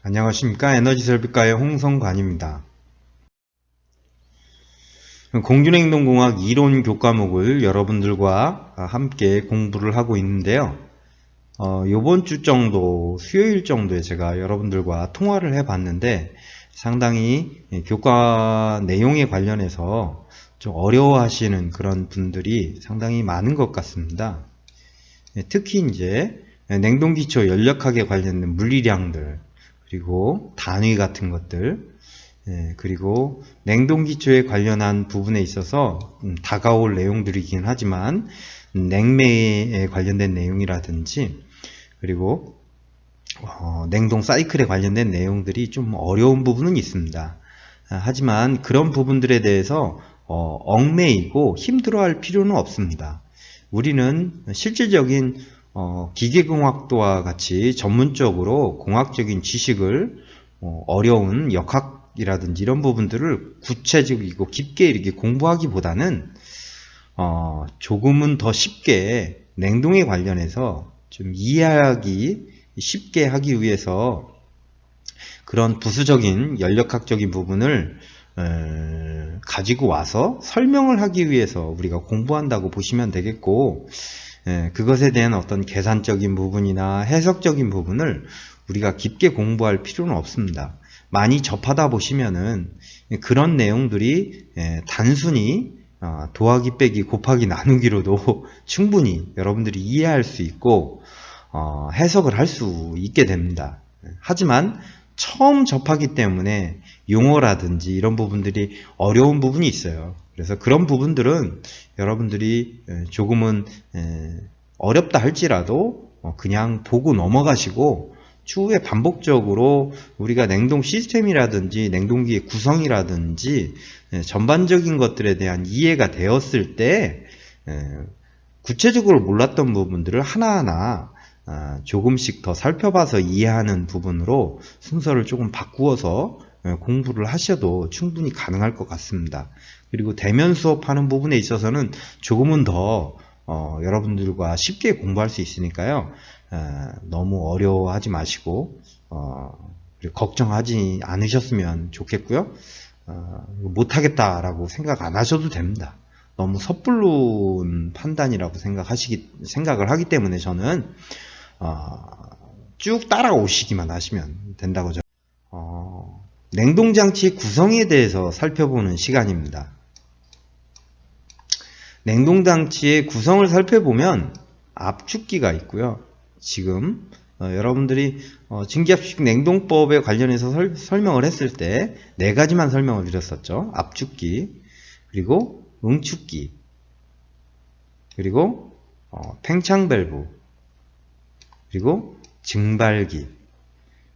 안녕하십니까. 에너지설비과의 홍성관입니다. 공유행동공학 이론 교과목을 여러분들과 함께 공부를 하고 있는데요. 요번 주 정도, 수요일 정도에 제가 여러분들과 통화를 해봤는데 상당히 교과 내용에 관련해서 좀 어려워하시는 그런 분들이 상당히 많은 것 같습니다. 특히 이제 냉동기초 연력학에 관련된 물리량들, 그리고 단위 같은 것들, 그리고 냉동기초에 관련한 부분에 있어서 다가올 내용들이긴 하지만 냉매에 관련된 내용이라든지 그리고 냉동 사이클에 관련된 내용들이 좀 어려운 부분은 있습니다. 하지만 그런 부분들에 대해서 얽매이고 힘들어할 필요는 없습니다. 우리는 실질적인 기계공학도와 같이 전문적으로 공학적인 지식을 어려운 역학이라든지 이런 부분들을 구체적이고 깊게 이렇게 공부하기보다는 조금은 더 쉽게 냉동에 관련해서 좀 이해하기 쉽게 하기 위해서 그런 부수적인 연력학적인 부분을 가지고 와서 설명을 하기 위해서 우리가 공부한다고 보시면 되겠고, 그것에 대한 어떤 계산적인 부분이나 해석적인 부분을 우리가 깊게 공부할 필요는 없습니다. 많이 접하다 보시면은 그런 내용들이 단순히 더하기 빼기 곱하기 나누기로도 충분히 여러분들이 이해할 수 있고 해석을 할 수 있게 됩니다. 하지만 처음 접하기 때문에 용어라든지 이런 부분들이 어려운 부분이 있어요. 그래서 그런 부분들은 여러분들이 조금은 어렵다 할지라도 그냥 보고 넘어가시고 추후에 반복적으로 우리가 냉동 시스템이라든지 냉동기의 구성이라든지 전반적인 것들에 대한 이해가 되었을 때 구체적으로 몰랐던 부분들을 하나하나 조금씩 더 살펴봐서 이해하는 부분으로 순서를 조금 바꾸어서 공부를 하셔도 충분히 가능할 것 같습니다. 그리고 대면 수업하는 부분에 있어서는 조금은 더 여러분들과 쉽게 공부할 수 있으니까요. 너무 어려워하지 마시고 걱정하지 않으셨으면 좋겠고요. 못하겠다라고 생각 안 하셔도 됩니다. 너무 섣불른 판단이라고 생각을 하기 때문에 저는 쭉 따라오시기만 하시면 된다고 냉동장치 구성에 대해서 살펴보는 시간입니다. 냉동장치의 구성을 살펴보면 압축기가 있고요. 지금 여러분들이 증기압식 냉동법에 관련해서 설명을 했을 때 4가지만 설명을 드렸었죠. 압축기, 그리고 응축기, 그리고 팽창밸브, 그리고 증발기.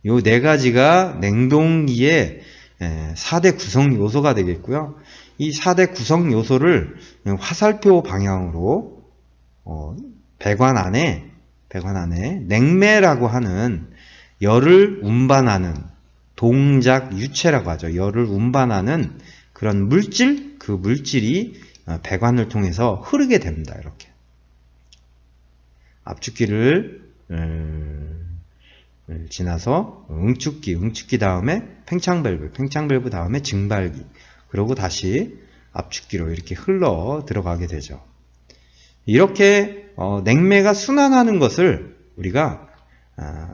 이 4가지가 냉동기의 4대 구성 요소가 되겠고요. 이 4대 구성 요소를 화살표 방향으로 배관 안에 냉매라고 하는 열을 운반하는 동작 유체라고 하죠. 열을 운반하는 그런 물질, 그 물질이 배관을 통해서 흐르게 됩니다. 이렇게 압축기를 지나서 응축기 다음에 팽창밸브 다음에 증발기, 그리고 다시 압축기로 이렇게 흘러 들어가게 되죠. 이렇게 냉매가 순환하는 것을 우리가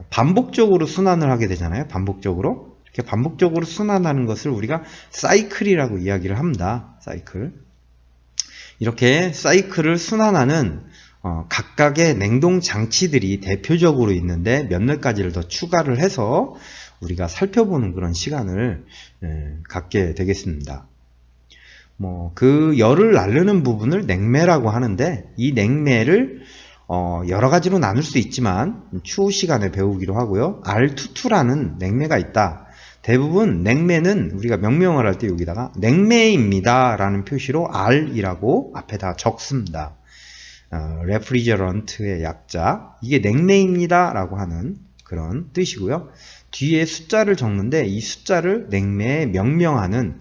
반복적으로 순환을 하게 되잖아요. 이렇게 반복적으로 순환하는 것을 우리가 사이클이라고 이야기를 합니다. 사이클. 이렇게 사이클을 순환하는 각각의 냉동 장치들이 대표적으로 있는데 몇몇 가지를 더 추가를 해서 우리가 살펴보는 그런 시간을 갖게 되겠습니다. 그 열을 날르는 부분을 냉매라고 하는데, 이 냉매를 여러 가지로 나눌 수 있지만 추후 시간에 배우기로 하고요. R22라는 냉매가 있다. 대부분 냉매는 우리가 명명을 할 때 여기다가 냉매입니다 라는 표시로 R이라고 앞에다 적습니다. 레프리저런트의 약자, 이게 냉매입니다 라고 하는 그런 뜻이고요. 뒤에 숫자를 적는데 이 숫자를 냉매에 명명하는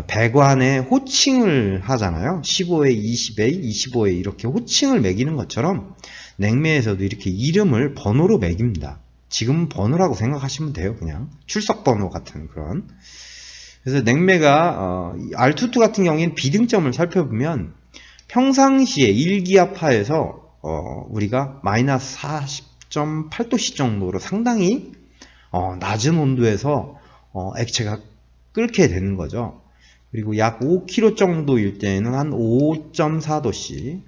배관에 호칭을 하잖아요. 15회, 20회, 25회 이렇게 호칭을 매기는 것처럼 냉매에서도 이렇게 이름을 번호로 매깁니다. 지금 번호라고 생각하시면 돼요. 그냥 출석 번호 같은 그런. 그래서 냉매가 R22 같은 경우에는 비등점을 살펴보면 평상시에 일기압하에서 우리가 마이너스 40.8도씨 정도로 상당히 낮은 온도에서 액체가 끓게 되는 거죠. 그리고 약 5kg 정도일 때는 한 5.4도씨,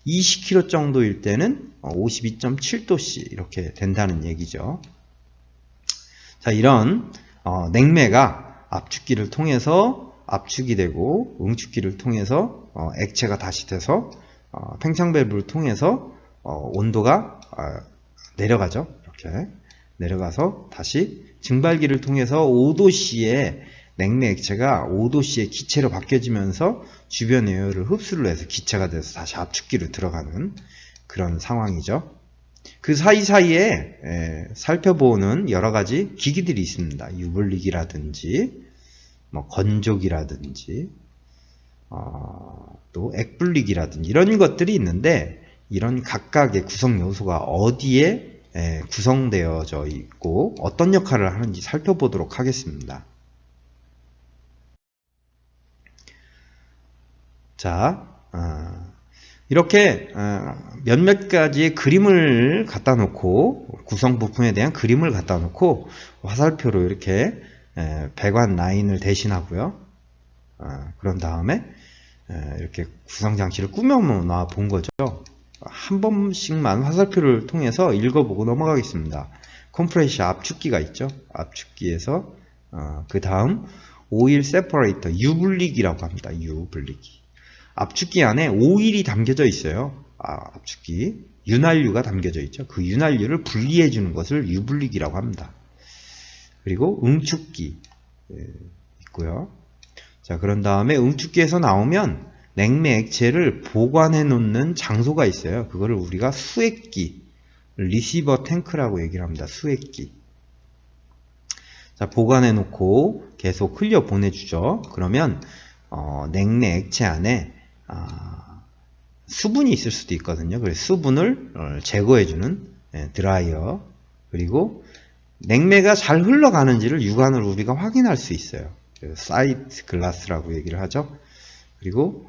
20kg 정도일 때는 52.7도씨 이렇게 된다는 얘기죠. 자, 이런 냉매가 압축기를 통해서 압축이 되고 응축기를 통해서 액체가 다시 돼서 팽창 밸브를 통해서 온도가 내려가죠. 이렇게 내려가서 다시 증발기를 통해서 5도씨의 냉매 액체가 5도씨의 기체로 바뀌어지면서 주변 에어를 흡수를 해서 기체가 돼서 다시 압축기로 들어가는 그런 상황이죠. 그 사이사이에 살펴보는 여러 가지 기기들이 있습니다. 유불리기라든지 뭐 건조기라든지 또 액불리기라든지 이런 것들이 있는데 이런 각각의 구성 요소가 어디에 구성되어져 있고 어떤 역할을 하는지 살펴보도록 하겠습니다. 자, 이렇게 몇몇 가지의 그림을 갖다 놓고 구성 부품에 대한 그림을 갖다 놓고 화살표로 이렇게 배관 라인을 대신하고요. 그런 다음에 이렇게 구성 장치를 꾸며 놔 본 거죠. 한 번씩만 화살표를 통해서 읽어보고 넘어가겠습니다. 컴프레셔 압축기가 있죠. 압축기에서 그 다음 오일 세퍼레이터 유분리기라고 합니다. 유분리기. 압축기 안에 오일이 담겨져 있어요. 압축기 윤활유가 담겨져 있죠. 그 윤활유를 분리해 주는 것을 유분리기라고 합니다. 그리고 응축기 있고요. 자, 그런 다음에 응축기에서 나오면 냉매 액체를 보관해 놓는 장소가 있어요. 그거를 우리가 수액기, 리시버 탱크라고 얘기를 합니다. 수액기. 자, 보관해 놓고 계속 흘려 보내주죠. 그러면 냉매 액체 안에 수분이 있을 수도 있거든요. 그래서 수분을 제거해주는 드라이어. 그리고 냉매가 잘 흘러가는지를 육안으로 우리가 확인할 수 있어요. 사이드 글라스라고 얘기를 하죠. 그리고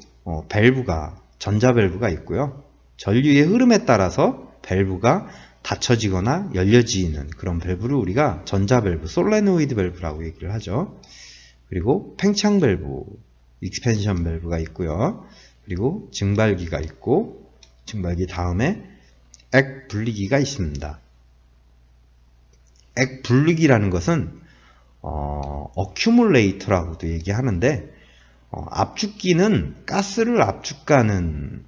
밸브가 전자 밸브가 있고요. 전류의 흐름에 따라서 밸브가 닫혀지거나 열려지는 그런 밸브를 우리가 전자 밸브, 솔레노이드 밸브라고 얘기를 하죠. 그리고 팽창 밸브, 익스펜션 밸브가 있고요. 그리고 증발기가 있고 증발기 다음에 액 분리기가 있습니다. 액 분리기라는 것은 어큐뮬레이터라고도 얘기하는데 압축기는 가스를 압축하는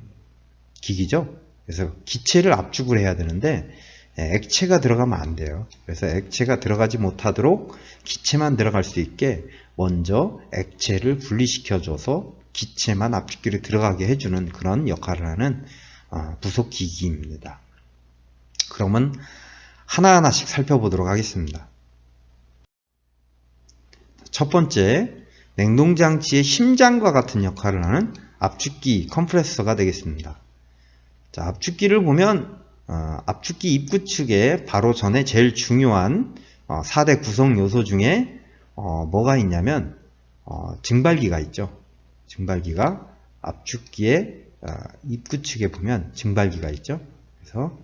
기기죠. 그래서 기체를 압축을 해야 되는데 액체가 들어가면 안 돼요. 그래서 액체가 들어가지 못하도록 기체만 들어갈 수 있게 먼저 액체를 분리시켜줘서 기체만 압축기로 들어가게 해주는 그런 역할을 하는 부속 기기입니다. 그러면 하나하나씩 살펴보도록 하겠습니다. 첫 번째, 냉동장치의 심장과 같은 역할을 하는 압축기 컴프레서가 되겠습니다. 자, 압축기를 보면 압축기 입구 측에 바로 전에 제일 중요한 4대 구성 요소 중에 뭐가 있냐면 증발기가 있죠. 증발기가 압축기의 입구 측에 보면 증발기가 있죠. 그래서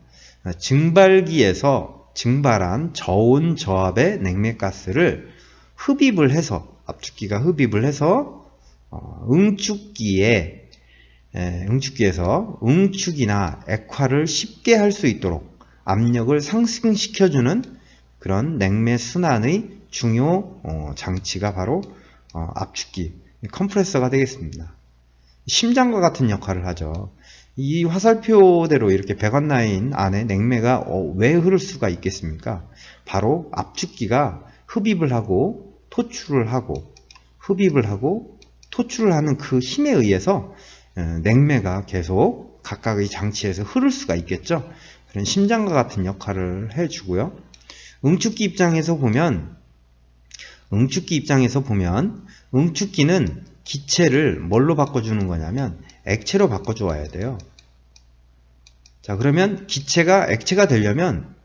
증발기에서 증발한 저온 저압의 냉매가스를 흡입을 해서 압축기가 흡입을 해서 응축기에서 응축이나 액화를 쉽게 할 수 있도록 압력을 상승시켜주는 그런 냉매 순환의 중요 장치가 바로 압축기, 컴프레서가 되겠습니다. 심장과 같은 역할을 하죠. 이 화살표대로 이렇게 배관 라인 안에 냉매가 왜 흐를 수가 있겠습니까? 바로 압축기가 흡입을 하고 토출을 하고 흡입을 하고 토출을 하는 그 힘에 의해서 냉매가 계속 각각의 장치에서 흐를 수가 있겠죠. 그런 심장과 같은 역할을 해주고요. 응축기 입장에서 보면 응축기는 기체를 뭘로 바꿔주는 거냐면 액체로 바꿔주어야 돼요. 자, 그러면 기체가 액체가 되려면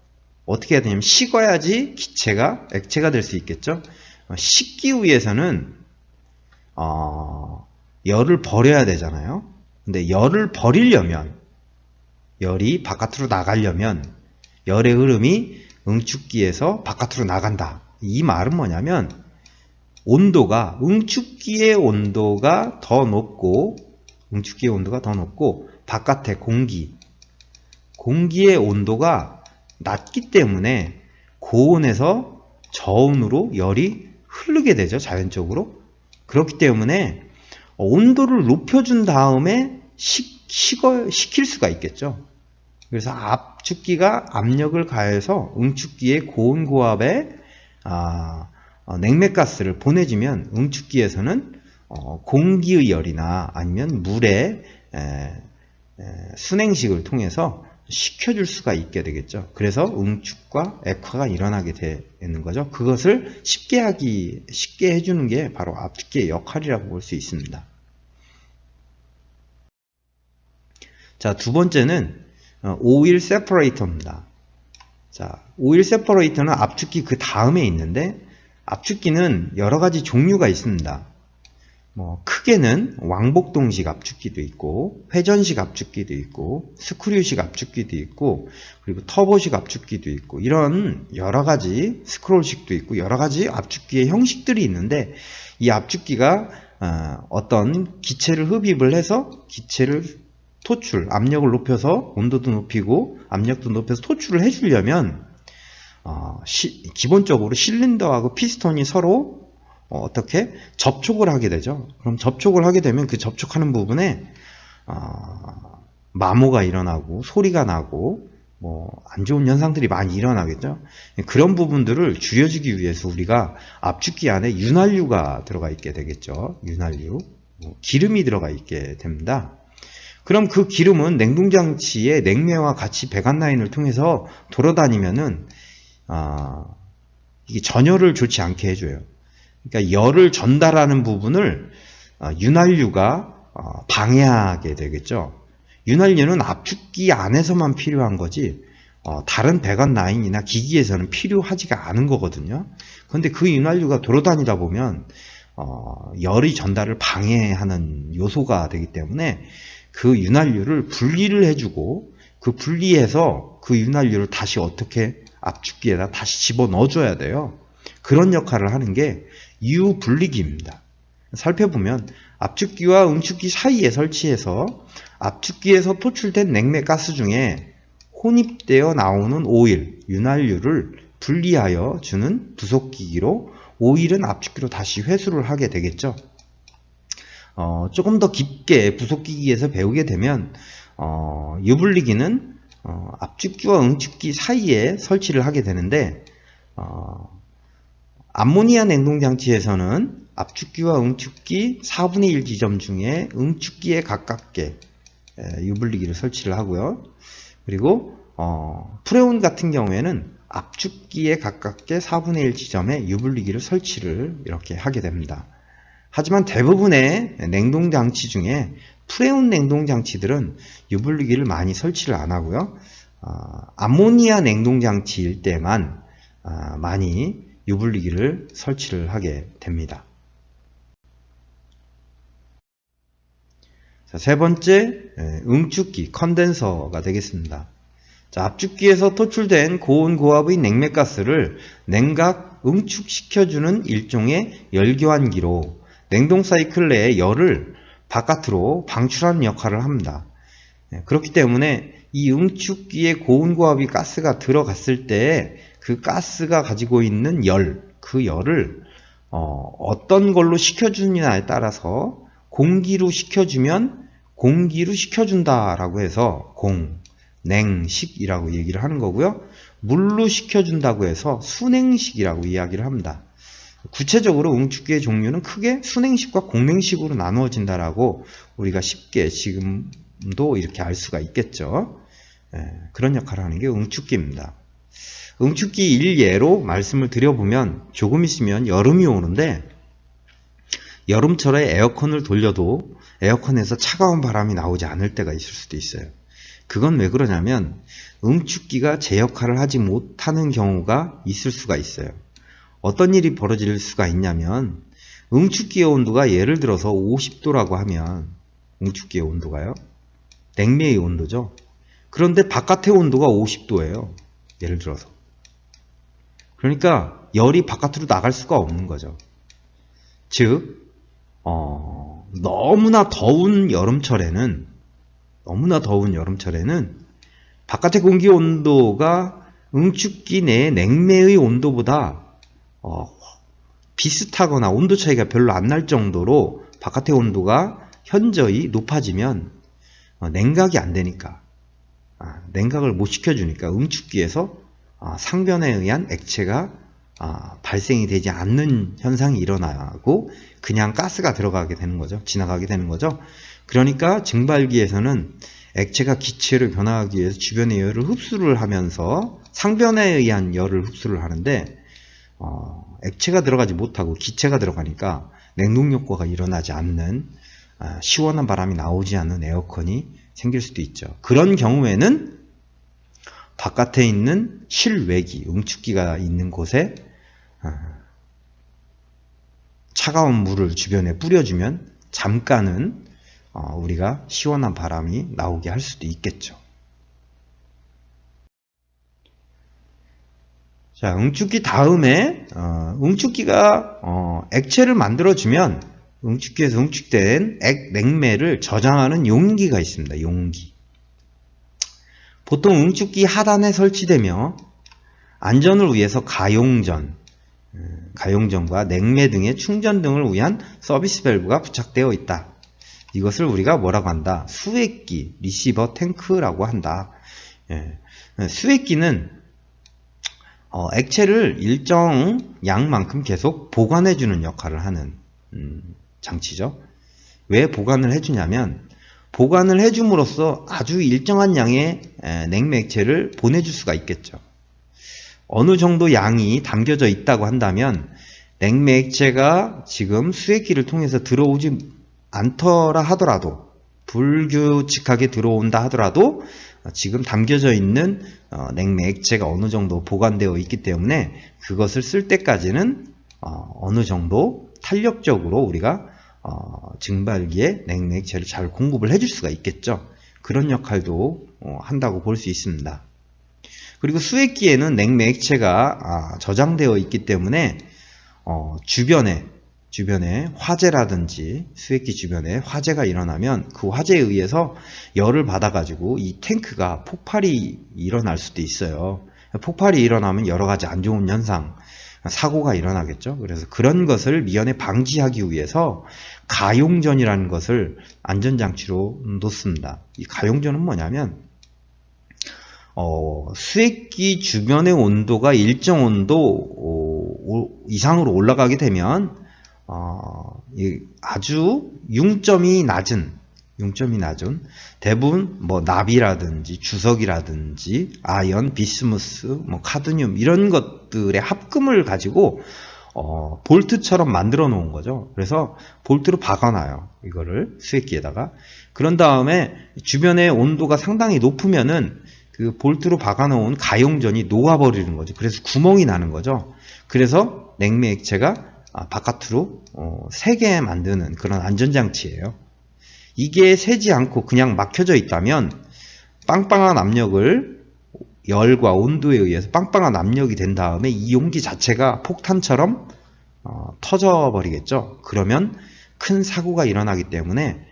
어떻게 해야 되냐면 식어야지 기체가 액체가 될 수 있겠죠. 식기 위해서는 열을 버려야 되잖아요. 근데 열을 버리려면, 열이 바깥으로 나가려면 열의 흐름이 응축기에서 바깥으로 나간다. 이 말은 뭐냐면 온도가, 응축기의 온도가 더 높고, 응축기의 온도가 더 높고 바깥의 공기의 온도가 낮기 때문에 고온에서 저온으로 열이 흐르게 되죠. 자연적으로. 그렇기 때문에 온도를 높여준 다음에 식힐 수가 있겠죠. 그래서 압축기가 압력을 가해서 응축기의 고온 고압에 냉매가스를 보내주면 응축기에서는 공기의 열이나 아니면 물의 순행식을 통해서 식혀줄 수가 있게 되겠죠. 그래서 응축과 액화가 일어나게 되는 거죠. 그것을 쉽게 해주는 게 바로 압축기의 역할이라고 볼 수 있습니다. 자, 두 번째는 오일 세퍼레이터입니다. 자, 오일 세퍼레이터는 압축기 그 다음에 있는데, 압축기는 여러 가지 종류가 있습니다. 크게는 왕복동식 압축기도 있고, 회전식 압축기도 있고, 스크류식 압축기도 있고, 그리고 터보식 압축기도 있고, 이런 여러 가지, 스크롤식도 있고, 여러 가지 압축기의 형식들이 있는데, 이 압축기가 어떤 기체를 흡입을 해서 기체를 압력을 높여서 온도도 높이고 압력도 높여서 토출을 해주려면 기본적으로 실린더하고 피스톤이 서로 어떻게 접촉을 하게 되죠. 그럼 접촉을 하게 되면 그 접촉하는 부분에 마모가 일어나고 소리가 나고 안 좋은 현상들이 많이 일어나겠죠. 그런 부분들을 줄여주기 위해서 우리가 압축기 안에 윤활유가 들어가 있게 되겠죠. 윤활유, 기름이 들어가 있게 됩니다. 그럼 그 기름은 냉동장치의 냉매와 같이 배관 라인을 통해서 돌아다니면은 이게 전열을 좋지 않게 해줘요. 그러니까 열을 전달하는 부분을 윤활유가 방해하게 되겠죠. 윤활유는 압축기 안에서만 필요한 거지 다른 배관 라인이나 기기에서는 필요하지가 않은 거거든요. 그런데 그 윤활유가 돌아다니다 보면 열의 전달을 방해하는 요소가 되기 때문에 그 윤활유를 분리를 해주고 그 분리해서 그 윤활유를 다시 어떻게 압축기에다 다시 집어넣어줘야 돼요. 그런 역할을 하는 게 유분리기입니다. 살펴보면 압축기와 응축기 사이에 설치해서 압축기에서 토출된 냉매 가스 중에 혼입되어 나오는 오일, 윤활유를 분리하여 주는 부속기기로 오일은 압축기로 다시 회수를 하게 되겠죠. 조금 더 깊게 부속기기에서 배우게 되면 유분리기는 압축기와 응축기 사이에 설치를 하게 되는데 암모니아 냉동장치에서는 압축기와 응축기 4분의 1 지점 중에 응축기에 가깝게 유분리기를 설치를 하고요. 그리고 프레온 같은 경우에는 압축기에 가깝게 4분의 1 지점에 유분리기를 설치를 이렇게 하게 됩니다. 하지만 대부분의 냉동장치 중에 프레온 냉동장치들은 유분리기를 많이 설치를 안 하고요. 암모니아 냉동장치일 때만 많이 유분리기를 설치를 하게 됩니다. 자, 세 번째, 응축기, 컨덴서가 되겠습니다. 자, 압축기에서 토출된 고온 고압의 냉매가스를 냉각 응축시켜주는 일종의 열교환기로 냉동 사이클 내에 열을 바깥으로 방출하는 역할을 합니다. 그렇기 때문에 이 응축기에 고온 고압의 가스가 들어갔을 때 그 가스가 가지고 있는 그 열을 어떤 걸로 식혀주느냐에 따라서 공기로 식혀주면 공기로 식혀준다라고 해서 냉식이라고 얘기를 하는 거고요. 물로 식혀준다고 해서 순행식이라고 이야기를 합니다. 구체적으로 응축기의 종류는 크게 순행식과 공냉식으로 나누어진다라고 우리가 쉽게 지금도 이렇게 알 수가 있겠죠. 그런 역할을 하는 게 응축기입니다. 응축기 일예로 말씀을 드려보면 조금 있으면 여름이 오는데 여름철에 에어컨을 돌려도 에어컨에서 차가운 바람이 나오지 않을 때가 있을 수도 있어요. 그건 왜 그러냐면 응축기가 제 역할을 하지 못하는 경우가 있을 수가 있어요. 어떤 일이 벌어질 수가 있냐면 응축기의 온도가 예를 들어서 50도라고 하면 응축기의 온도가요. 냉매의 온도죠. 그런데 바깥의 온도가 50도예요. 예를 들어서. 그러니까 열이 바깥으로 나갈 수가 없는 거죠. 즉 너무나 더운 여름철에는 바깥의 공기 온도가 응축기 내의 냉매의 온도보다 비슷하거나 온도 차이가 별로 안 날 정도로 바깥의 온도가 현저히 높아지면 냉각이 안 되니까 냉각을 못 시켜주니까 응축기에서 상변에 의한 액체가 발생이 되지 않는 현상이 일어나고 그냥 가스가 들어가게 되는 거죠. 지나가게 되는 거죠. 그러니까 증발기에서는 액체가 기체로 변화하기 위해서 주변의 열을 흡수를 하면서 상변에 의한 열을 흡수를 하는데 액체가 들어가지 못하고 기체가 들어가니까 냉동 효과가 일어나지 않는 시원한 바람이 나오지 않는 에어컨이 생길 수도 있죠. 그런 경우에는 바깥에 있는 실외기, 응축기가 있는 곳에 차가운 물을 주변에 뿌려주면 잠깐은 우리가 시원한 바람이 나오게 할 수도 있겠죠. 자, 응축기 다음에 응축기가 액체를 만들어주면 응축기에서 응축된 냉매를 저장하는 용기가 있습니다. 용기. 보통 응축기 하단에 설치되며 안전을 위해서 가용전과 냉매 등의 충전 등을 위한 서비스 밸브가 부착되어 있다. 이것을 우리가 뭐라고 한다? 수액기, 리시버 탱크라고 한다. 수액기는 액체를 일정 양만큼 계속 보관해주는 역할을 하는 장치죠. 왜 보관을 해주냐면 보관을 해줌으로써 아주 일정한 양의 냉매 액체를 보내줄 수가 있겠죠. 어느 정도 양이 담겨져 있다고 한다면 냉매 액체가 지금 수액기를 통해서 들어오지 않더라 하더라도 불규칙하게 들어온다 하더라도 지금 담겨져 있는 냉매 액체가 어느 정도 보관되어 있기 때문에 그것을 쓸 때까지는 어느 정도 탄력적으로 우리가 증발기에 냉매 액체를 잘 공급을 해줄 수가 있겠죠. 그런 역할도 한다고 볼 수 있습니다. 그리고 수액기에는 냉매 액체가 저장되어 있기 때문에 주변에 화재라든지 수액기 주변에 화재가 일어나면 그 화재에 의해서 열을 받아가지고 이 탱크가 폭발이 일어날 수도 있어요. 폭발이 일어나면 여러 가지 안 좋은 현상, 사고가 일어나겠죠. 그래서 그런 것을 미연에 방지하기 위해서 가용전이라는 것을 안전장치로 놓습니다. 이 가용전은 뭐냐면 수액기 주변의 온도가 일정 온도 이상으로 올라가게 되면 아주 융점이 낮은 대부분 납이라든지 주석이라든지 아연, 비스무스, 카드뮴 이런 것들의 합금을 가지고 볼트처럼 만들어 놓은 거죠. 그래서 볼트로 박아놔요. 이거를 수액기에다가. 그런 다음에 주변의 온도가 상당히 높으면은 그 볼트로 박아놓은 가용전이 녹아버리는 거죠. 그래서 구멍이 나는 거죠. 그래서 냉매 액체가 바깥으로 새게 만드는 그런 안전장치예요. 이게 새지 않고 그냥 막혀져 있다면 빵빵한 압력을 열과 온도에 의해서 빵빵한 압력이 된 다음에 이 용기 자체가 폭탄처럼 터져버리겠죠. 그러면 큰 사고가 일어나기 때문에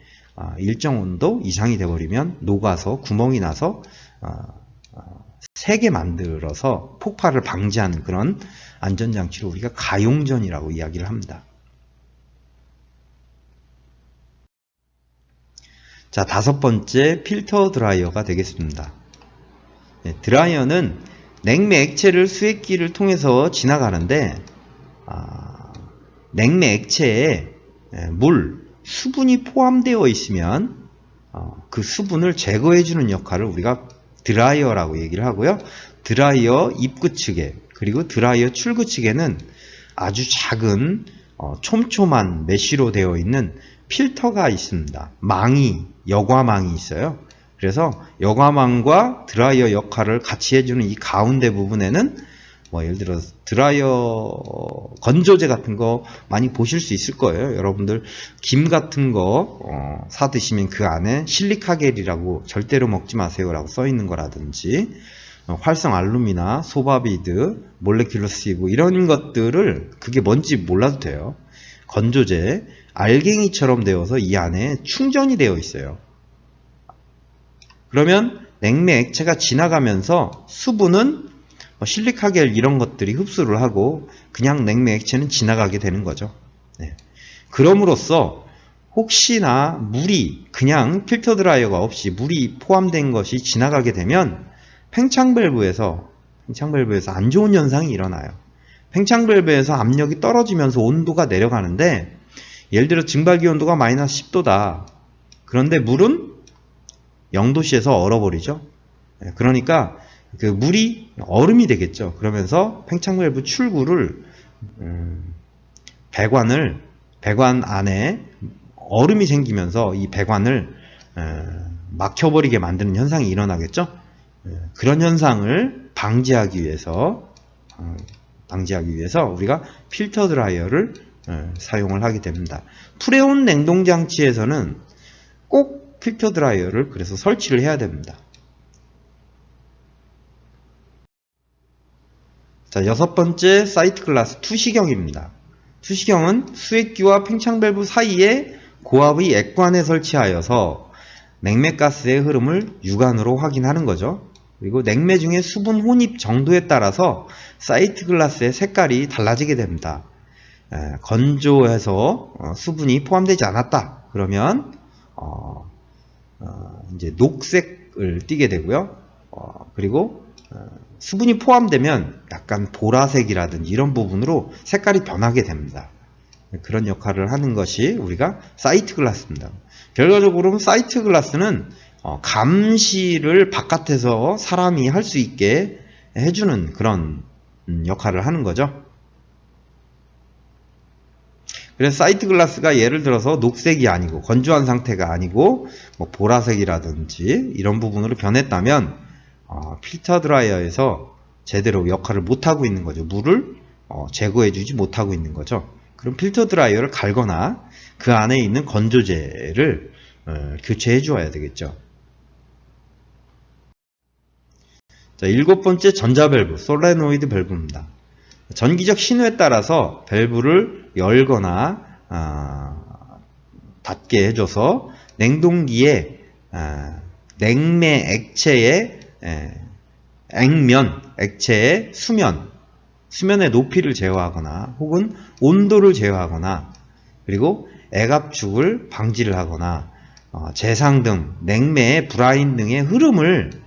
일정 온도 이상이 돼버리면 녹아서 구멍이 나서 새게 만들어서 폭발을 방지하는 그런 안전장치를 우리가 가용전이라고 이야기를 합니다. 자, 다섯 번째 필터 드라이어가 되겠습니다. 드라이어는 냉매 액체를 수액기를 통해서 지나가는데 냉매 액체에 수분이 포함되어 있으면 그 수분을 제거해주는 역할을 우리가 드라이어라고 얘기를 하고요. 드라이어 입구 측에 그리고 드라이어 출구 측에는 아주 작은 촘촘한 메쉬로 되어 있는 필터가 있습니다. 여과망이 있어요. 그래서 여과망과 드라이어 역할을 같이 해주는 이 가운데 부분에는 뭐 예를 들어 드라이어 건조제 같은 거 많이 보실 수 있을 거예요. 여러분들 김 같은 거 사 드시면 그 안에 실리카겔이라고 절대로 먹지 마세요라고 써 있는 거라든지 활성 알루미나 소바비드, 몰레큘러 시브 이런 것들을 그게 뭔지 몰라도 돼요. 건조제 알갱이처럼 되어서 이 안에 충전이 되어 있어요. 그러면 냉매 액체가 지나가면서 수분은 실리카겔 이런 것들이 흡수를 하고 그냥 냉매 액체는 지나가게 되는 거죠. 네. 그럼으로써 혹시나 물이 그냥 필터 드라이어가 없이 물이 포함된 것이 지나가게 되면 팽창 밸브에서 안 좋은 현상이 일어나요. 팽창 밸브에서 압력이 떨어지면서 온도가 내려가는데 예를 들어 증발기 온도가 마이너스 10도다. 그런데 물은 0도씨에서 얼어버리죠. 그러니까 그 물이 얼음이 되겠죠. 그러면서 팽창 밸브 출구를 배관 안에 얼음이 생기면서 이 배관을 막혀버리게 만드는 현상이 일어나겠죠. 그런 현상을 방지하기 위해서 우리가 필터 드라이어를 사용을 하게 됩니다. 프레온 냉동 장치에서는 꼭 필터 드라이어를 그래서 설치를 해야 됩니다. 자, 여섯 번째 사이트 클래스 투시경입니다. 투시경은 수액기와 팽창 밸브 사이에 고압의 액관에 설치하여서 냉매가스의 흐름을 육안으로 확인하는 거죠. 그리고 냉매 중에 수분 혼입 정도에 따라서 사이트 글라스의 색깔이 달라지게 됩니다. 건조해서 수분이 포함되지 않았다. 그러면 이제 녹색을 띠게 되고요. 그리고 수분이 포함되면 약간 보라색이라든지 이런 부분으로 색깔이 변하게 됩니다. 그런 역할을 하는 것이 우리가 사이트 글라스입니다. 결과적으로 사이트 글라스는 감시를 바깥에서 사람이 할 수 있게 해주는 그런 역할을 하는 거죠. 그래서 사이트 글라스가 예를 들어서 녹색이 아니고 건조한 상태가 아니고 뭐 보라색이라든지 이런 부분으로 변했다면 필터 드라이어에서 제대로 역할을 못하고 있는 거죠. 물을 제거해주지 못하고 있는 거죠. 그럼 필터 드라이어를 갈거나 그 안에 있는 건조제를 교체해 주어야 되겠죠. 자, 일곱 번째 전자밸브, 솔레노이드 밸브입니다. 전기적 신호에 따라서 밸브를 열거나 닫게 해줘서 냉동기에 냉매 액체의 액체의 수면의 높이를 제어하거나 혹은 온도를 제어하거나 그리고 애갑축을 방지를 하거나 재상 등 냉매의 브라인 등의 흐름을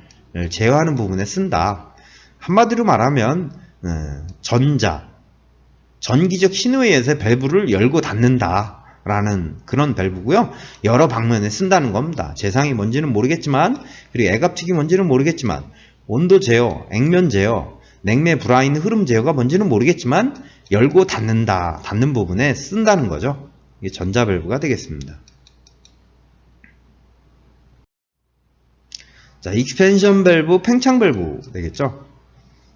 제어하는 부분에 쓴다. 한마디로 말하면 전기적 신호에 의해서 밸브를 열고 닫는다 라는 그런 밸브고요. 여러 방면에 쓴다는 겁니다. 재상이 뭔지는 모르겠지만 그리고 애갑축이 뭔지는 모르겠지만 온도 제어, 액면 제어, 냉매 브라인 흐름 제어가 뭔지는 모르겠지만 열고 닫는 부분에 쓴다는 거죠. 이게 전자 밸브가 되겠습니다. 자, 익스펜션 밸브, 팽창 밸브 되겠죠.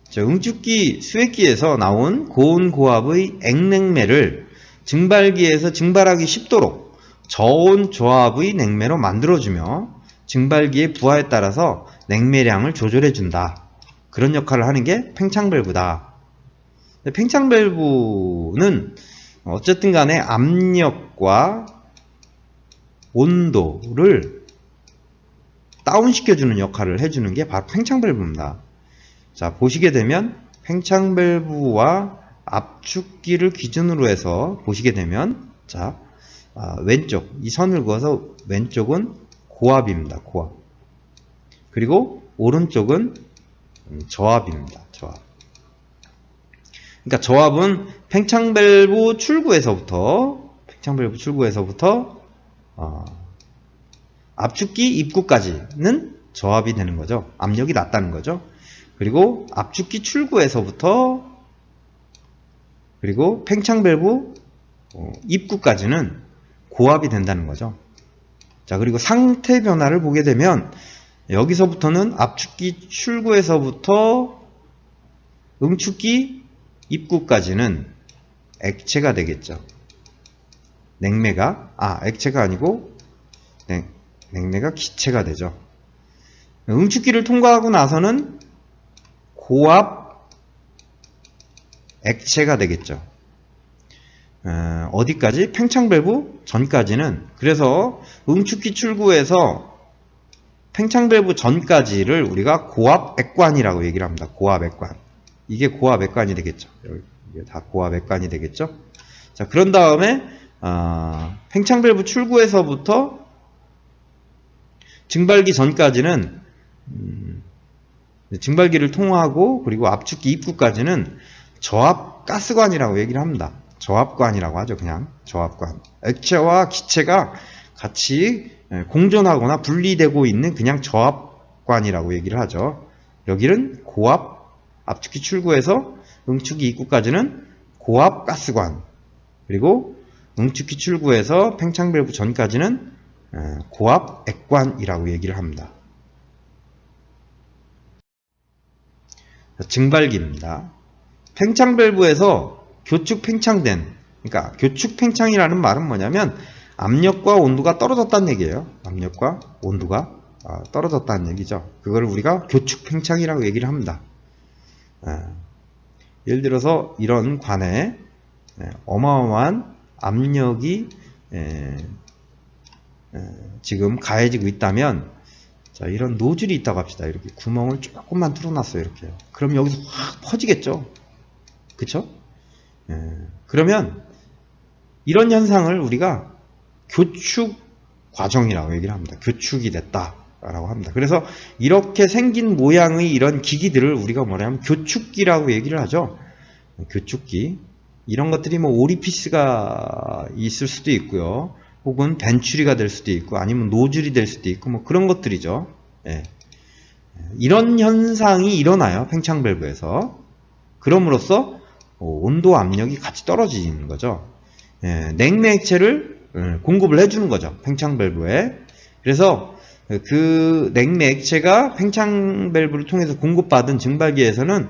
자, 응축기, 수액기에서 나온 고온 고압의 액냉매를 증발기에서 증발하기 쉽도록 저온 저압의 냉매로 만들어주며 증발기의 부하에 따라서 냉매량을 조절해준다. 그런 역할을 하는 게 팽창 밸브다. 팽창 밸브는 어쨌든 간에 압력과 온도를 다운시켜주는 역할을 해주는 게 바로 팽창 밸브입니다. 자, 보시게 되면 팽창 밸브와 압축기를 기준으로 해서 보시게 되면 자, 왼쪽 이 선을 그어서 왼쪽은 고압입니다. 고압. 그리고 오른쪽은 저압입니다. 저압. 그러니까 저압은 팽창 밸브 출구에서부터 압축기 입구까지는 저압이 되는 거죠. 압력이 낮다는 거죠. 그리고 압축기 출구에서부터 그리고 팽창 밸브 입구까지는 고압이 된다는 거죠. 자, 그리고 상태 변화를 보게 되면 여기서부터는 압축기 출구에서부터 응축기 입구까지는 액체가 되겠죠. 냉매가, 액체가 아니고 냉매가 기체가 되죠. 응축기를 통과하고 나서는 고압 액체가 되겠죠. 어디까지? 팽창밸브 전까지는. 그래서 응축기 출구에서 팽창밸브 전까지를 우리가 고압 액관이라고 얘기를 합니다. 고압 액관. 이게 고압 액관이 되겠죠. 이게 다 고압 액관이 되겠죠. 자, 그런 다음에 팽창밸브 출구에서부터 증발기 전까지는 증발기를 통하고 그리고 압축기 입구까지는 저압 가스관이라고 얘기를 합니다. 저압관이라고 하죠. 그냥 저압관. 액체와 기체가 같이 공존하거나 분리되고 있는 그냥 저압관이라고 얘기를 하죠. 여기는 고압 압축기 출구에서 응축기 입구까지는 고압 가스관, 그리고 응축기 출구에서 팽창밸브 전까지는 고압 액관이라고 얘기를 합니다. 증발기입니다. 팽창밸브에서 교축 팽창된, 그러니까 교축 팽창이라는 말은 뭐냐면 압력과 온도가 떨어졌다는 얘기예요. 압력과 온도가 떨어졌다는 얘기죠. 그걸 우리가 교축 팽창이라고 얘기를 합니다. 예를 들어서 이런 관에 어마어마한 압력이 지금 가해지고 있다면, 자, 이런 노즐이 있다고 합시다. 이렇게 구멍을 조금만 뚫어놨어요. 이렇게. 그럼 여기서 확 퍼지겠죠. 그쵸? 그러면 이런 현상을 우리가 교축 과정이라고 얘기를 합니다. 교축이 됐다라고 합니다. 그래서 이렇게 생긴 모양의 이런 기기들을 우리가 뭐냐면 교축기라고 얘기를 하죠. 교축기. 이런 것들이 뭐 오리피스가 있을 수도 있고요. 혹은 벤츄리가 될 수도 있고, 아니면 노즐이 될 수도 있고, 뭐 그런 것들이죠. 이런 현상이 일어나요. 팽창밸브에서. 그럼으로써 온도 압력이 같이 떨어지는 거죠. 냉매 액체를 공급을 해주는 거죠. 팽창밸브에. 그래서 그 냉매 액체가 팽창밸브를 통해서 공급받은 증발기에서는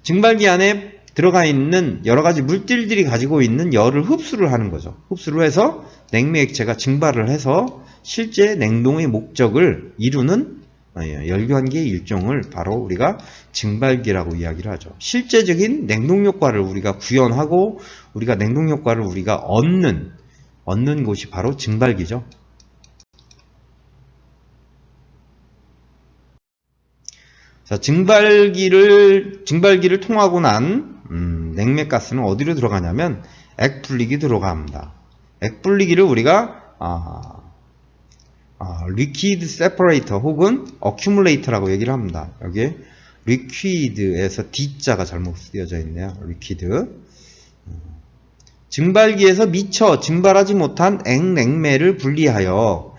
증발기 안에 들어가 있는 여러 가지 물질들이 가지고 있는 열을 흡수를 하는 거죠. 흡수를 해서 냉매 액체가 증발을 해서 실제 냉동의 목적을 이루는 열교환기의 일종을 바로 우리가 증발기라고 이야기를 하죠. 실제적인 냉동 효과를 우리가 구현하고 우리가 냉동 효과를 우리가 얻는 곳이 바로 증발기죠. 자, 증발기를 통하고 난 냉매가스는 어디로 들어가냐면 액분리기 들어갑니다. 액분리기를 우리가 리퀴드 세퍼레이터 혹은 어큐뮬레이터라고 얘기를 합니다. 여기에 리퀴드에서 D자가 잘못 쓰여져 있네요. 리퀴드. 증발기에서 미처 증발하지 못한 액냉매를 분리하여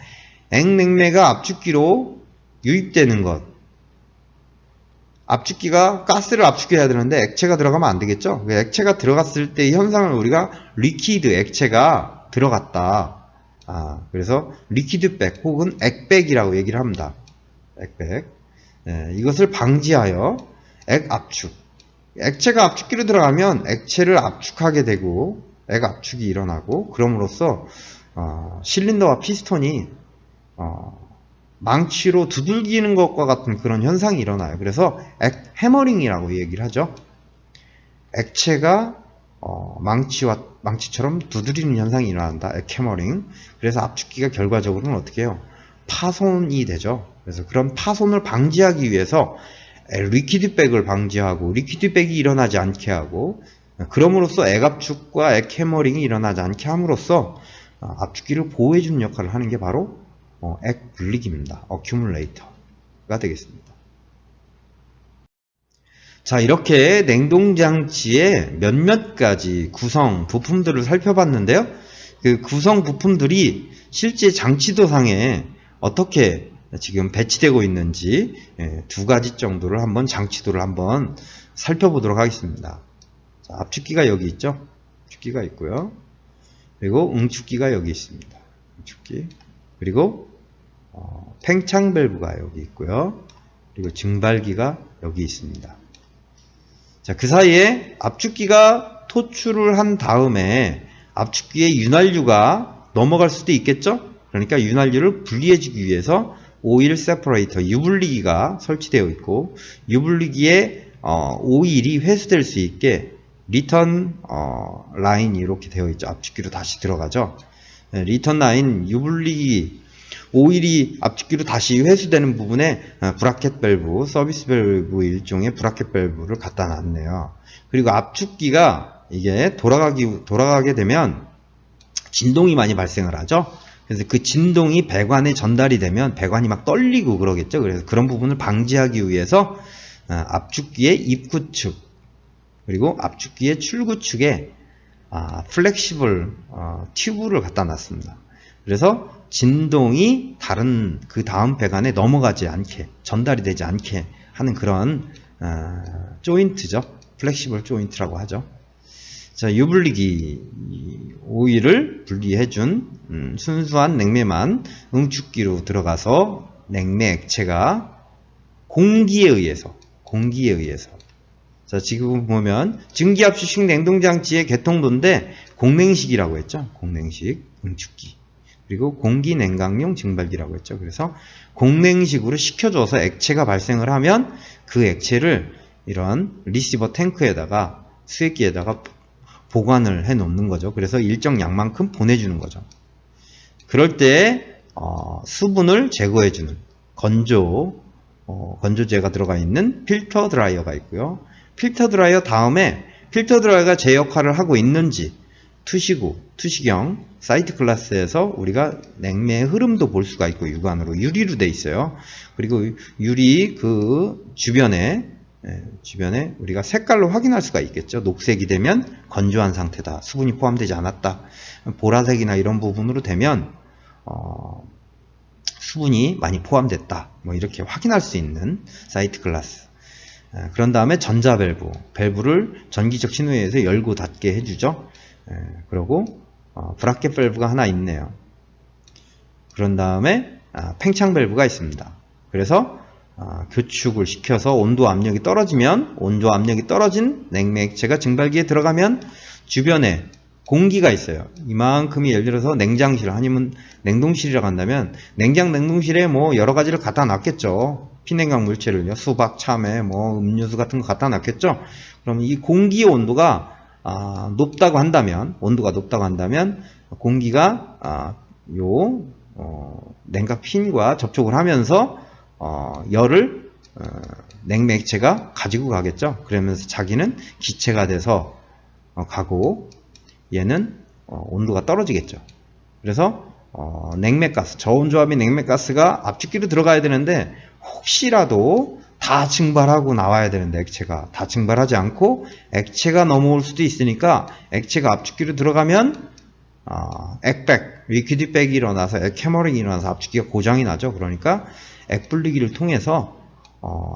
액냉매가 압축기로 유입되는 것. 압축기가 가스를 압축해야 되는데 액체가 들어가면 안 되겠죠? 액체가 들어갔을 때의 현상을 우리가 리퀴드, 액체가 들어갔다. 그래서 리퀴드백 혹은 액백이라고 얘기를 합니다. 액백. 이것을 방지하여 액압축. 액체가 압축기로 들어가면 액체를 압축하게 되고 액압축이 일어나고, 그럼으로써 실린더와 피스톤이 망치로 두들기는 것과 같은 그런 현상이 일어나요. 그래서 해머링이라고 얘기를 하죠. 액체가 망치처럼 두드리는 현상이 일어난다. 액해머링. 그래서 압축기가 결과적으로는 어떻게 해요? 파손이 되죠. 그래서 그런 파손을 방지하기 위해서 리퀴드백을 방지하고 리퀴드백이 일어나지 않게 하고, 그럼으로써 액압축과 액해머링이 일어나지 않게 함으로써 압축기를 보호해주는 역할을 하는 게 바로 액분리기입니다. 어큐뮬레이터가 되겠습니다. 자, 이렇게 냉동장치의 몇몇 가지 구성 부품들을 살펴봤는데요. 그 구성 부품들이 실제 장치도상에 어떻게 지금 배치되고 있는지 두 가지 정도를 한번 장치도를 한번 살펴보도록 하겠습니다. 자, 압축기가 여기 있죠. 압축기가 있고요. 그리고 응축기가 여기 있습니다. 응축기. 그리고 팽창 밸브가 여기 있고요. 그리고 증발기가 여기 있습니다. 자, 그 사이에 압축기가 토출을 한 다음에 압축기에 윤활유가 넘어갈 수도 있겠죠? 그러니까 윤활유를 분리해주기 위해서 오일 세퍼레이터, 유분리기가 설치되어 있고, 유분리기에 오일이 회수될 수 있게 리턴 라인이 이렇게 되어 있죠. 압축기로 다시 들어가죠. 네, 리턴 라인, 유분리기, 오일이 압축기로 다시 회수되는 부분에 브라켓 밸브, 서비스 밸브 일종의 브라켓 밸브를 갖다 놨네요. 그리고 압축기가 이게 돌아가게 되면 진동이 많이 발생을 하죠. 그래서 그 진동이 배관에 전달이 되면 배관이 막 떨리고 그러겠죠. 그래서 그런 부분을 방지하기 위해서 압축기의 입구 측 그리고 압축기의 출구 측에 플렉시블 튜브를 갖다 놨습니다. 그래서 진동이 다른 그 다음 배관에 넘어가지 않게 전달이 되지 않게 하는 그런 조인트죠. 플렉시블 조인트라고 하죠. 자, 유분리기 오일을 분리해준 순수한 냉매만 응축기로 들어가서 냉매 액체가 공기에 의해서 자, 지금 보면 증기압수식 냉동장치의 개통도인데 공냉식이라고 했죠. 공냉식 응축기. 그리고 공기냉각용 증발기라고 했죠. 그래서 공냉식으로 식혀줘서 액체가 발생을 하면 그 액체를 이런 리시버 탱크에다가 수액기에다가 보관을 해 놓는 거죠. 그래서 일정 양만큼 보내주는 거죠. 그럴 때 수분을 제거해주는 건조제가 들어가 있는 필터 드라이어가 있고요. 필터 드라이어 다음에 필터 드라이어가 제 역할을 하고 있는지 투시경 사이트 클래스에서 우리가 냉매의 흐름도 볼 수가 있고 육안으로 유리로 돼 있어요. 그리고 유리 그 주변에 우리가 색깔로 확인할 수가 있겠죠. 녹색이 되면 건조한 상태다. 수분이 포함되지 않았다. 보라색이나 이런 부분으로 되면 수분이 많이 포함됐다. 뭐 이렇게 확인할 수 있는 사이트 클래스. 그런 다음에 전자 밸브를 전기적 신호에 의해서 열고 닫게 해주죠. 그리고 브라켓 밸브가 하나 있네요. 그런 다음에 팽창 밸브가 있습니다. 그래서 교축을 시켜서 온도 압력이 떨어지면 온도 압력이 떨어진 냉매 액체가 증발기에 들어가면 주변에 공기가 있어요. 이만큼이 예를 들어서 냉장실 아니면 냉동실이라고 한다면 냉동실에 뭐 여러 가지를 갖다 놨겠죠. 피냉각 물체를요. 수박, 참외, 뭐 음료수 같은 거 갖다 놨겠죠. 그럼 이 공기의 온도가 높다고 한다면 공기가 냉각 핀과 접촉을 하면서 열을 냉매 액체가 가지고 가겠죠. 그러면서 자기는 기체가 돼서 가고 얘는 온도가 떨어지겠죠. 그래서 냉매가스, 저온조합의 냉매가스가 압축기로 들어가야 되는데 혹시라도 다 증발하고 나와야 되는데 액체가 다 증발하지 않고 액체가 넘어올 수도 있으니까 액체가 압축기로 들어가면 액백, 리퀴드백이 일어나서 액해머링이 일어나서 압축기가 고장이 나죠. 그러니까 액분리기를 통해서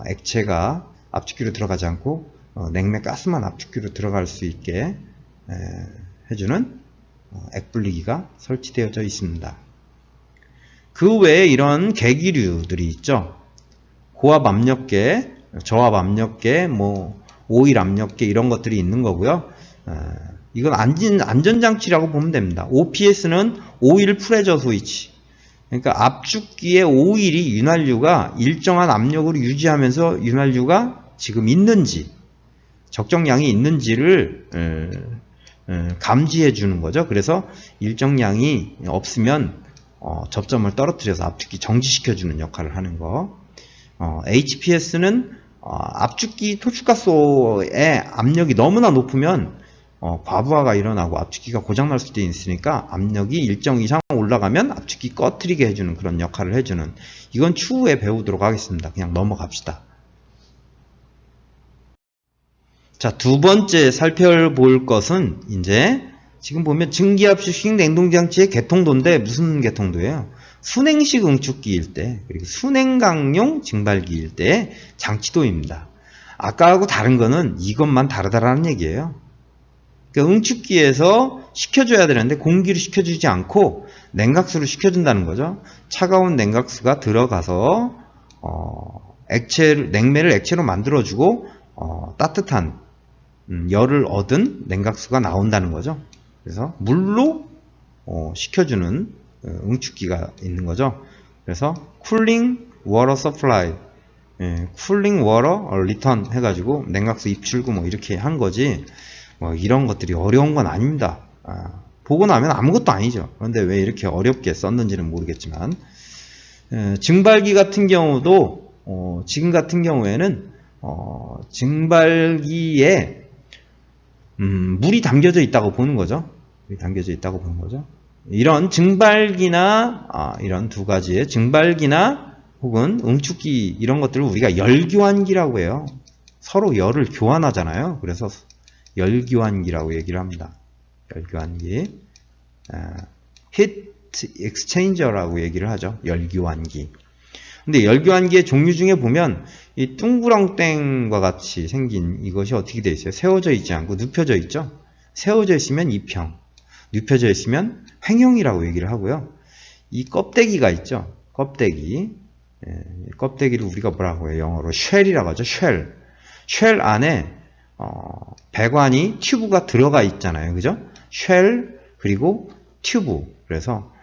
액체가 압축기로 들어가지 않고 냉매가스만 압축기로 들어갈 수 있게 해주는 액분리기가 설치되어져 있습니다. 그 외에 이런 계기류들이 있죠. 고압 압력계, 저압 압력계, 뭐 오일 압력계 이런 것들이 있는 거고요. 이건 안전장치라고 보면 됩니다. OPS는 오일 프레저 스위치. 그러니까 압축기의 오일이 윤활유가 일정한 압력으로 유지하면서 윤활유가 지금 있는지 적정량이 있는지를 감지해 주는 거죠. 그래서 일정량이 없으면 접점을 떨어뜨려서 압축기 정지시켜 주는 역할을 하는 거. HPS는 압축기 토축가스의 압력이 너무나 높으면 과부하가 일어나고 압축기가 고장날 수도 있으니까 압력이 일정 이상 올라가면 압축기 꺼트리게 해주는 그런 역할을 해주는, 이건 추후에 배우도록 하겠습니다. 그냥 넘어갑시다. 자, 두 번째 살펴볼 것은 이제 지금 보면 증기압수식 냉동장치의 개통도인데 무슨 개통도예요? 순행식 응축기일 때, 그리고 순행각용 증발기일 때 장치도입니다. 아까하고 다른 거는 이것만 다르다라는 얘기예요. 그러니까 응축기에서 식혀줘야 되는데 공기로 식혀주지 않고 냉각수로 식혀준다는 거죠. 차가운 냉각수가 들어가서 냉매를 액체로 만들어주고 따뜻한 열을 얻은 냉각수가 나온다는 거죠. 그래서 물로 식혀주는 응축기가 있는 거죠. 그래서 쿨링 워터 서플라이, 쿨링 워터 리턴 해가지고 냉각수 입출구 뭐 이렇게 한 거지. 뭐 이런 것들이 어려운 건 아닙니다. 보고 나면 아무것도 아니죠. 그런데 왜 이렇게 어렵게 썼는지는 모르겠지만, 증발기 같은 경우도 지금 같은 경우에는 증발기에 물이 담겨져 있다고 보는 거죠. 물이 담겨져 있다고 보는 거죠. 이런 증발기나 이런 두 가지의 증발기나 혹은 응축기 이런 것들을 우리가 열교환기라고 해요. 서로 열을 교환하잖아요. 그래서 열교환기라고 얘기를 합니다. 열교환기, heat exchanger라고 얘기를 하죠. 열교환기. 근데 열교환기의 종류 중에 보면 이 둥그렁땡과 같이 생긴 이것이 어떻게 되어 있어요? 세워져 있지 않고 눕혀져 있죠. 세워져 있으면 입형, 눕혀져 있으면 횡형이라고 얘기를 하고요. 이 껍데기가 있죠. 껍데기. 껍데기를 우리가 뭐라고 해요? 영어로 쉘이라고 하죠. 쉘 안에 배관이 튜브가 들어가 있잖아요. 그죠? 쉘 그리고 튜브. 그래서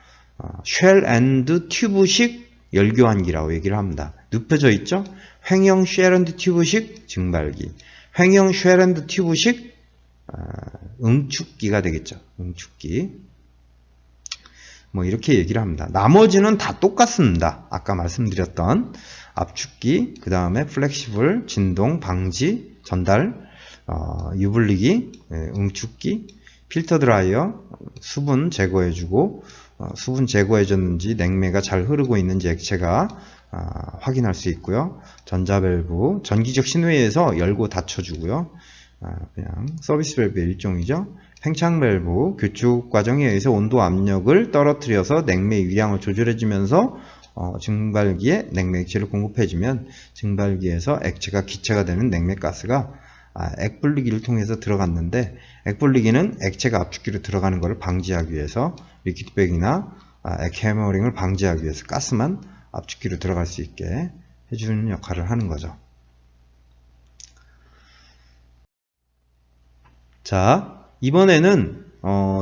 쉘 앤드 튜브식 열교환기라고 얘기를 합니다. 눕혀져 있죠? 횡형 쉘 앤드 튜브식 증발기. 횡형 쉘 앤드 튜브식 응축기가 되겠죠. 응축기. 뭐 이렇게 얘기를 합니다. 나머지는 다 똑같습니다. 아까 말씀드렸던 압축기, 그 다음에 플렉시블, 진동, 방지, 전달, 유불리기, 응축기, 필터 드라이어, 수분 제거해주고 수분 제거해줬는지 냉매가 잘 흐르고 있는지 액체가 확인할 수 있고요. 전자밸브, 전기적 신호에서 열고 닫혀주고요. 그냥 서비스 밸브의 일종이죠. 팽창 밸브, 교축 과정에 의해서 온도 압력을 떨어뜨려서 냉매 유량을 조절해주면서 증발기에 냉매 액체를 공급해주면 증발기에서 액체가 기체가 되는 냉매 가스가 액분리기를 통해서 들어갔는데, 액분리기는 액체가 압축기로 들어가는 것을 방지하기 위해서 리퀴드백이나 액해머링을 방지하기 위해서 가스만 압축기로 들어갈 수 있게 해주는 역할을 하는 거죠. 자, 이번에는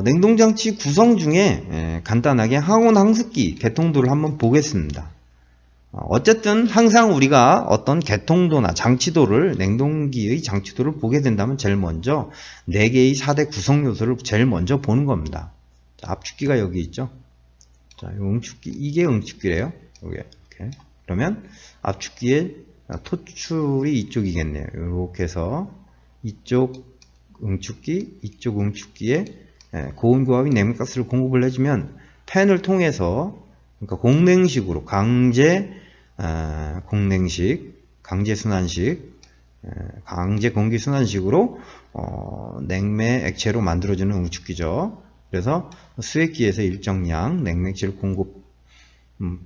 냉동장치 구성 중에 간단하게 항온 항습기 개통도를 한번 보겠습니다. 어쨌든 항상 우리가 어떤 개통도나 장치도를, 냉동기의 장치도를 보게 된다면 제일 먼저 4개의 4대 구성 요소를 제일 먼저 보는 겁니다. 자, 압축기가 여기 있죠. 자, 응축기, 이게 응축기래요. 이렇게. 그러면 압축기의 토출이 이쪽이겠네요. 이렇게 해서 이쪽 응축기, 이쪽 응축기에 고온고압이 냉각수를 공급을 해주면 팬을 통해서, 그러니까 공냉식으로 공냉식, 강제순환식, 강제 공기순환식으로 냉매 액체로 만들어주는 응축기죠. 그래서 수액기에서 일정량 냉매액체를 공급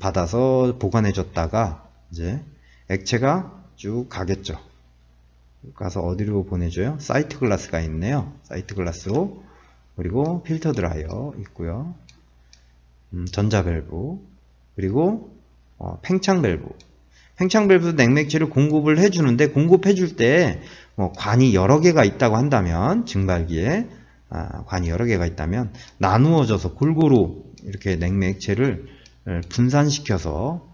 받아서 보관해줬다가 이제 액체가 쭉 가겠죠. 가서 어디로 보내줘요? 사이트 글라스가 있네요. 사이트 글라스로. 그리고 필터 드라이어 있고요. 전자 밸브, 그리고 팽창 밸브. 팽창 밸브도 냉매액체를 공급을 해주는데, 공급해줄 때 관이 여러 개가 있다고 한다면, 증발기에 관이 여러 개가 있다면 나누어져서 골고루 이렇게 냉매액체를 분산시켜서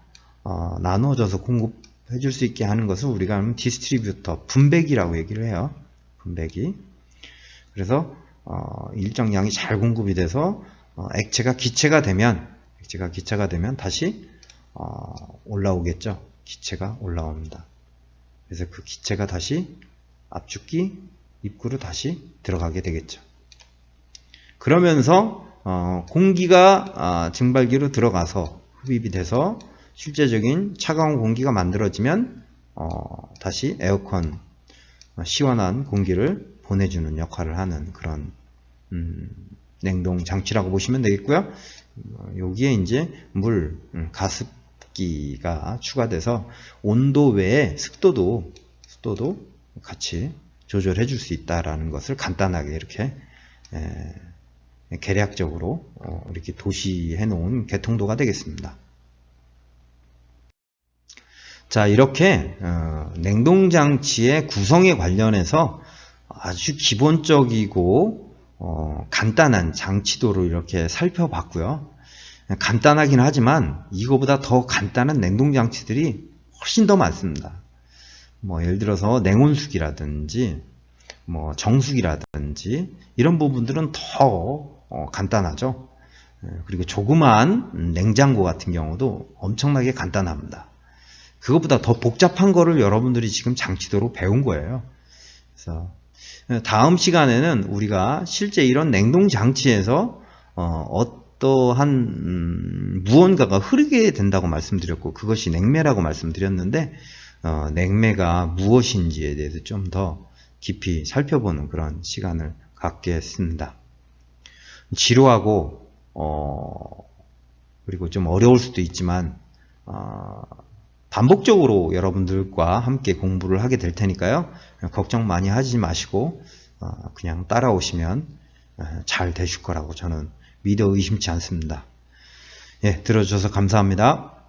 나누어져서 공급해줄 수 있게 하는 것을 우리가 디스트리뷰터, 분배기라고 얘기를 해요. 분배기. 그래서 일정량이 잘 공급이 돼서 액체가 기체가 되면 다시 올라오겠죠. 기체가 올라옵니다. 그래서 그 기체가 다시 압축기 입구로 다시 들어가게 되겠죠. 그러면서 공기가 증발기로 들어가서 흡입이 돼서 실제적인 차가운 공기가 만들어지면 다시 에어컨, 시원한 공기를 보내주는 역할을 하는 그런 냉동 장치라고 보시면 되겠고요. 여기에 이제 물, 가습기가 추가돼서 온도 외에 습도도 같이 조절해 줄 수 있다라는 것을 간단하게 이렇게 계략적으로 이렇게 도시해 놓은 개통도가 되겠습니다. 자, 이렇게 냉동장치의 구성에 관련해서 아주 기본적이고 간단한 장치도를 이렇게 살펴봤고요. 간단하긴 하지만 이거보다 더 간단한 냉동장치들이 훨씬 더 많습니다. 뭐 예를 들어서 냉온수기라든지 뭐 정수기라든지 이런 부분들은 더 간단하죠. 그리고 조그마한 냉장고 같은 경우도 엄청나게 간단합니다. 그것보다 더 복잡한 거를 여러분들이 지금 장치도로 배운 거예요. 그래서 다음 시간에는 우리가 실제 이런 냉동 장치에서 어떠한 무언가가 흐르게 된다고 말씀드렸고 그것이 냉매라고 말씀드렸는데 냉매가 무엇인지에 대해서 좀 더 깊이 살펴보는 그런 시간을 갖겠습니다. 지루하고 그리고 좀 어려울 수도 있지만 반복적으로 여러분들과 함께 공부를 하게 될 테니까요. 걱정 많이 하지 마시고 그냥 따라오시면 잘 되실 거라고 저는 믿어 의심치 않습니다. 예, 들어주셔서 감사합니다.